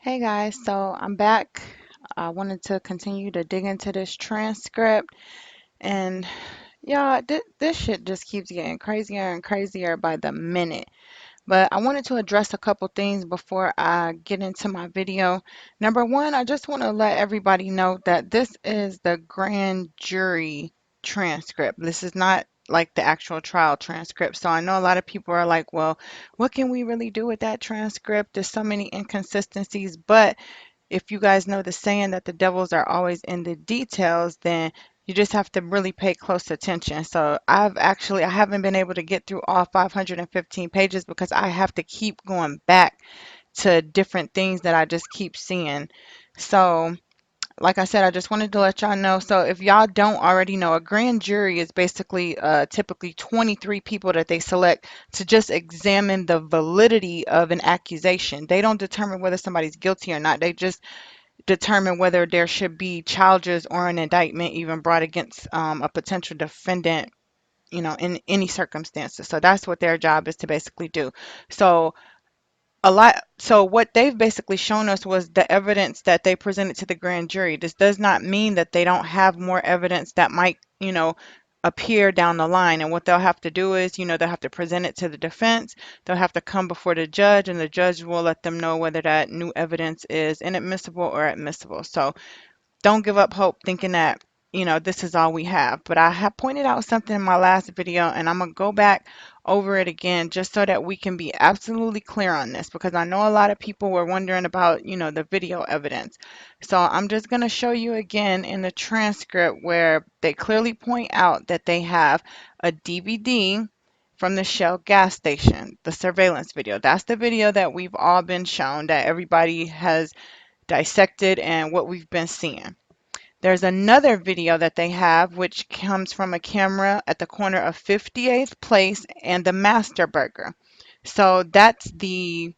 Hey guys, so I'm back. I wanted to continue to dig into this transcript, and yeah, this shit just keeps getting crazier and crazier by the minute. But I wanted to address a couple things before I get into my video. Number one, I just want to let everybody know that this is the grand jury transcript. This is not like the actual trial transcript. So I know a lot of people are like, well, what can we really do with that transcript? There's so many inconsistencies, but if you guys know the saying that the devils are always in the details, then you just have to really pay close attention. So I haven't been able to get through all 515 pages because I have to keep going back to different things that I just keep seeing. So like I said, I just wanted to let y'all know. So if y'all don't already know, a grand jury is basically typically 23 people that they select to just examine the validity of an accusation. They don't determine whether somebody's guilty or not. They just determine whether there should be charges or an indictment even brought against a potential defendant, in any circumstances. So that's what their job is to basically do. So what they've basically shown us was the evidence that they presented to the grand jury. This does not mean that they don't have more evidence that might, appear down the line. And what they'll have to do is, they'll have to present it to the defense. They'll have to come before the judge, and the judge will let them know whether that new evidence is inadmissible or admissible. So don't give up hope thinking that, this is all we have. But I have pointed out something in my last video, and I'm going to go back over it again just so that we can be absolutely clear on this, because I know a lot of people were wondering about, the video evidence. So I'm just going to show you again in the transcript where they clearly point out that they have a DVD from the Shell gas station, the surveillance video. That's the video that we've all been shown, that everybody has dissected and what we've been seeing. There's another video that they have, which comes from a camera at the corner of 58th Place and the Master Burger. So that's the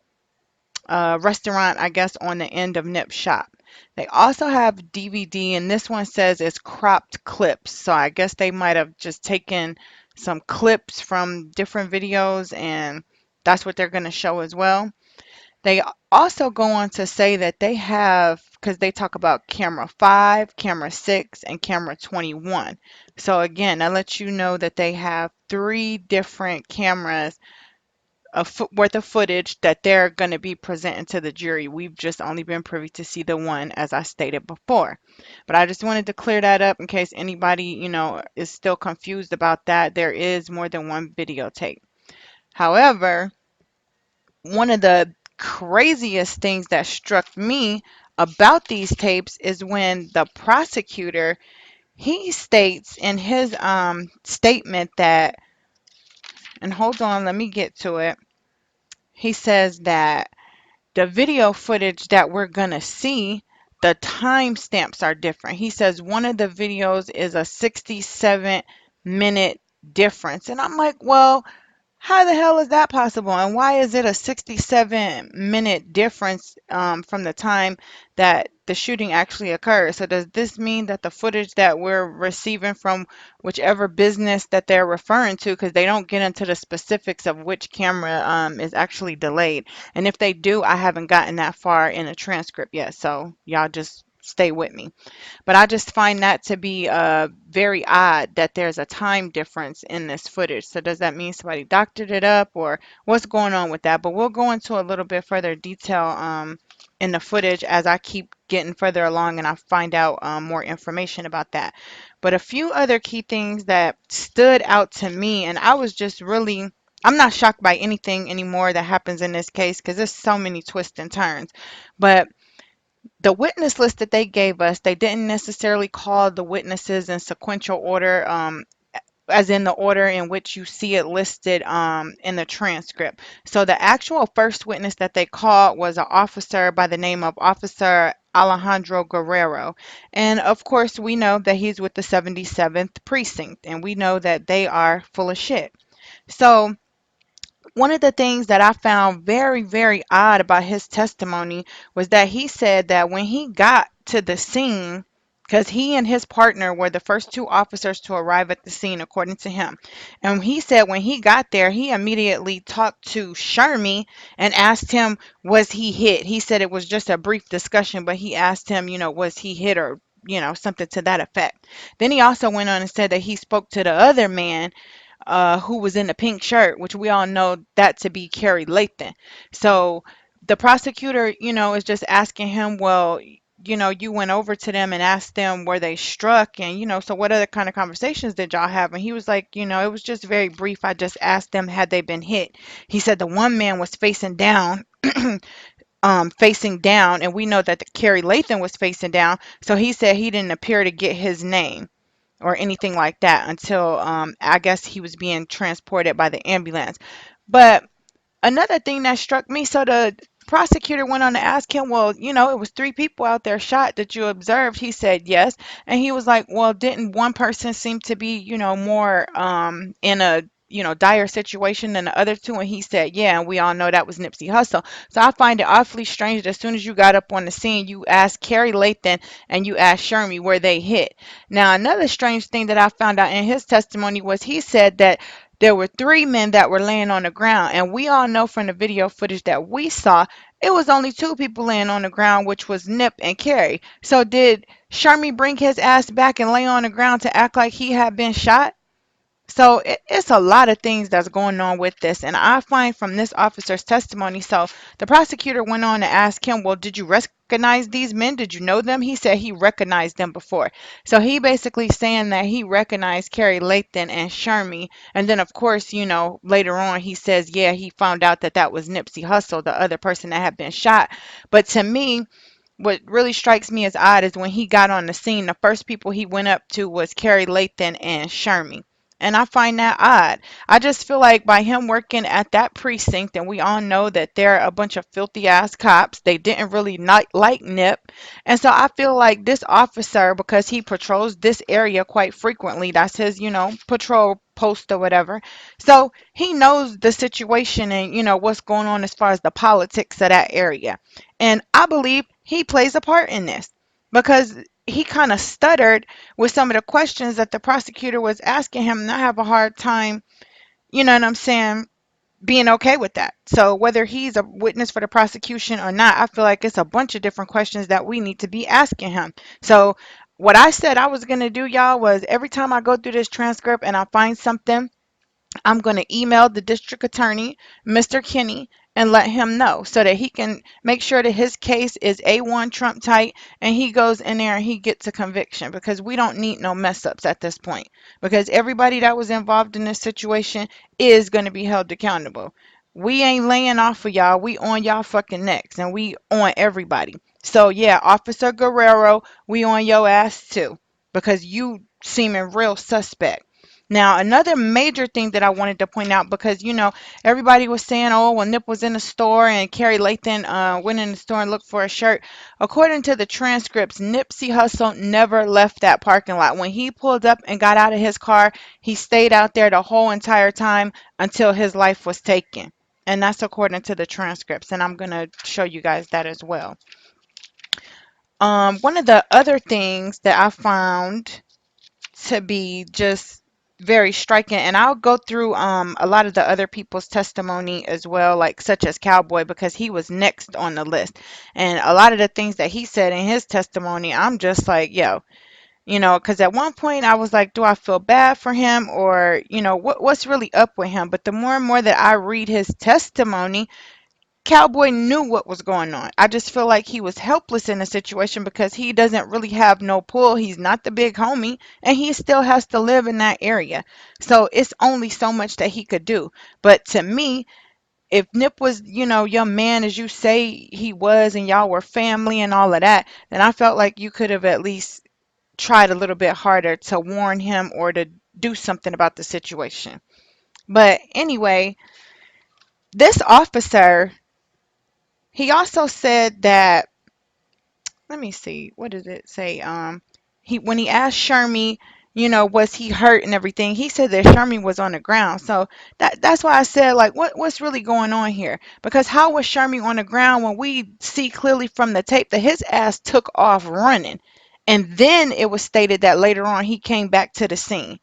restaurant, I guess, on the end of Nip's shop. They also have DVD, and this one says it's cropped clips. So I guess they might have just taken some clips from different videos, and that's what they're going to show as well. They also go on to say that they have, because they talk about camera 5, camera 6, and camera 21. So again, that lets you know that they have 3 different cameras worth of footage that they're going to be presenting to the jury. We've just only been privy to see the one, as I stated before. But I just wanted to clear that up in case anybody, is still confused about that. There is more than one videotape. However, one of the craziest things that struck me about these tapes is when the prosecutor, he states in his statement that, and hold on, let me get to it. He says that the video footage that we're gonna see, the timestamps are different. He says one of the videos is a 67-minute difference, and I'm like, well, how the hell is that possible? And why is it a 67-minute difference from the time that the shooting actually occurred? So does this mean that the footage that we're receiving from whichever business that they're referring to, because they don't get into the specifics of which camera is actually delayed. And if they do, I haven't gotten that far in a transcript yet. So y'all just stay with me. But I just find that to be very odd that there's a time difference in this footage. So does that mean somebody doctored it up, or what's going on with that? But we'll go into a little bit further detail in the footage as I keep getting further along and I find out more information about that. But a few other key things that stood out to me, and I was just really, I'm not shocked by anything anymore that happens in this case because there's so many twists and turns. But the witness list that they gave us, they didn't necessarily call the witnesses in sequential order, as in the order in which you see it listed in the transcript. So the actual first witness that they called was an officer by the name of Officer Alejandro Guerrero. And of course, we know that he's with the 77th precinct, and we know that they are full of shit. So one of the things that I found very, very odd about his testimony was that he said that when he got to the scene, because he and his partner were the first two officers to arrive at the scene, according to him. And he said when he got there, he immediately talked to Shermy and asked him, was he hit? He said it was just a brief discussion, but he asked him, was he hit or, something to that effect. Then he also went on and said that he spoke to the other man who was in the pink shirt, which we all know that to be Kerry Lathan. So the prosecutor, is just asking him, well, you went over to them and asked them were they struck, and so what other kind of conversations did y'all have? And he was like, it was just very brief. I just asked them had they been hit. He said the one man was facing down. Facing down, and we know that the Kerry Lathan was facing down, so he said he didn't appear to get his name or anything like that until I guess he was being transported by the ambulance. But another thing that struck me, so the prosecutor went on to ask him, well, it was three people out there shot that you observed. He said yes. And he was like, well, didn't one person seem to be, more in a dire situation than the other two? And he said, yeah, and we all know that was Nipsey Hussle. So I find it awfully strange that as soon as you got up on the scene, you asked Kerry Lathan and you asked Shermy where they hit. Now, another strange thing that I found out in his testimony was he said that there were three men that were laying on the ground, and we all know from the video footage that we saw, it was only two people laying on the ground, which was Nip and Carrie. So did Shermy bring his ass back and lay on the ground to act like he had been shot? So it's a lot of things that's going on with this. And I find from this officer's testimony, so the prosecutor went on to ask him, well, did you recognize these men? Did you know them? He said he recognized them before. So he basically saying that he recognized Kerry Lathan and Shermy. And then, of course, later on he says, yeah, he found out that that was Nipsey Hussle, the other person that had been shot. But to me, what really strikes me as odd is when he got on the scene, the first people he went up to was Kerry Lathan and Shermy. And I find that odd. I just feel like by him working at that precinct, and we all know that they're a bunch of filthy ass cops, they didn't really not like Nip. And so I feel like this officer, because he patrols this area quite frequently, that's his, patrol post or whatever. So he knows the situation and, what's going on as far as the politics of that area. And I believe he plays a part in this because he kind of stuttered with some of the questions that the prosecutor was asking him. And I have a hard time, you know what I'm saying, being okay with that. So whether he's a witness for the prosecution or not, I feel like it's a bunch of different questions that we need to be asking him. So what I said I was going to do, y'all, was every time I go through this transcript and I find something, I'm going to email the district attorney, Mr. Kinney, and let him know so that he can make sure that his case is A1 Trump tight and he goes in there and he gets a conviction because we don't need no mess ups at this point because everybody that was involved in this situation is going to be held accountable. We ain't laying off for y'all. We on y'all fucking necks and we on everybody. So yeah, Officer Guerrero, we on your ass too because you seeming real suspect. Now, another major thing that I wanted to point out because, everybody was saying, oh, when Nip was in the store and Kerry Lathan went in the store and looked for a shirt. According to the transcripts, Nipsey Hussle never left that parking lot. When he pulled up and got out of his car, he stayed out there the whole entire time until his life was taken. And that's according to the transcripts. And I'm going to show you guys that as well. One of the other things that I found to be just very striking, and I'll go through a lot of the other people's testimony as well, like such as Cowboy, because he was next on the list. And a lot of the things that he said in his testimony, I'm just like, yo, because at one point I was like, do I feel bad for him or, what's really up with him? But the more and more that I read his testimony, Cowboy knew what was going on. I just feel like he was helpless in the situation because he doesn't really have no pull. He's not the big homie, and he still has to live in that area. So it's only so much that he could do. But to me, if Nip was, your man as you say he was, and y'all were family and all of that, then I felt like you could have at least tried a little bit harder to warn him or to do something about the situation. But anyway, this officer, he also said that, let me see, what did it say? He when he asked Shermy, was he hurt and everything, he said that Shermy was on the ground. So that's why I said, like, what's really going on here? Because how was Shermy on the ground when we see clearly from the tape that his ass took off running? And then it was stated that later on he came back to the scene.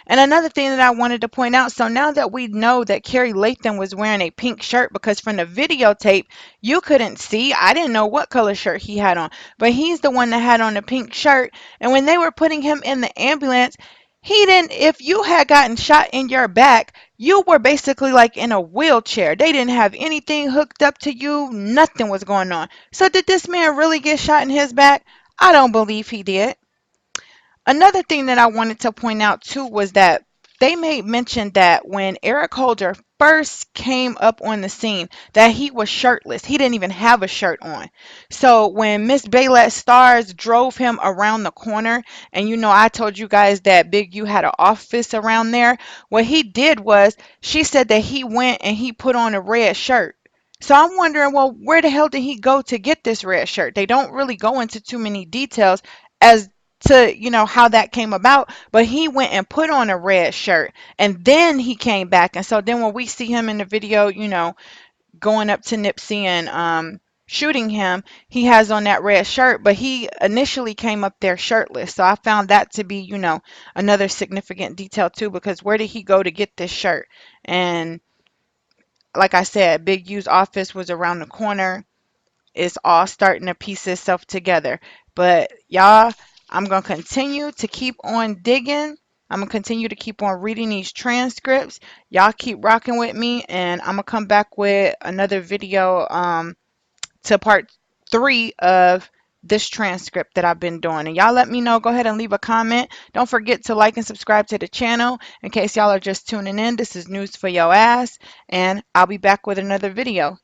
And another thing that I wanted to point out, so now that we know that Kerry Latham was wearing a pink shirt, because from the videotape, you couldn't see. I didn't know what color shirt he had on, but he's the one that had on the pink shirt. And when they were putting him in the ambulance, he didn't, if you had gotten shot in your back, you were basically like in a wheelchair. They didn't have anything hooked up to you, nothing was going on. So did this man really get shot in his back? I don't believe he did. Another thing that I wanted to point out too was that they made mention that when Eric Holder first came up on the scene, that he was shirtless. He didn't even have a shirt on. So when Miss Baylet Stars drove him around the corner, and I told you guys that Big U had an office around there. What he did was, she said that he went and he put on a red shirt. So I'm wondering, well, where the hell did he go to get this red shirt? They don't really go into too many details as to how that came about, but he went and put on a red shirt, and then he came back. And so then when we see him in the video, going up to Nipsey and shooting him, he has on that red shirt, but he initially came up there shirtless. So I found that to be another significant detail too, because where did he go to get this shirt? And like I said, Big U's office was around the corner. It's all starting to piece itself together. But y'all, I'm going to continue to keep on digging. I'm going to continue to keep on reading these transcripts. Y'all keep rocking with me, and I'm going to come back with another video to part 3 of this transcript that I've been doing. And y'all let me know. Go ahead and leave a comment. Don't forget to like and subscribe to the channel. In case y'all are just tuning in, this is news for your ass, and I'll be back with another video.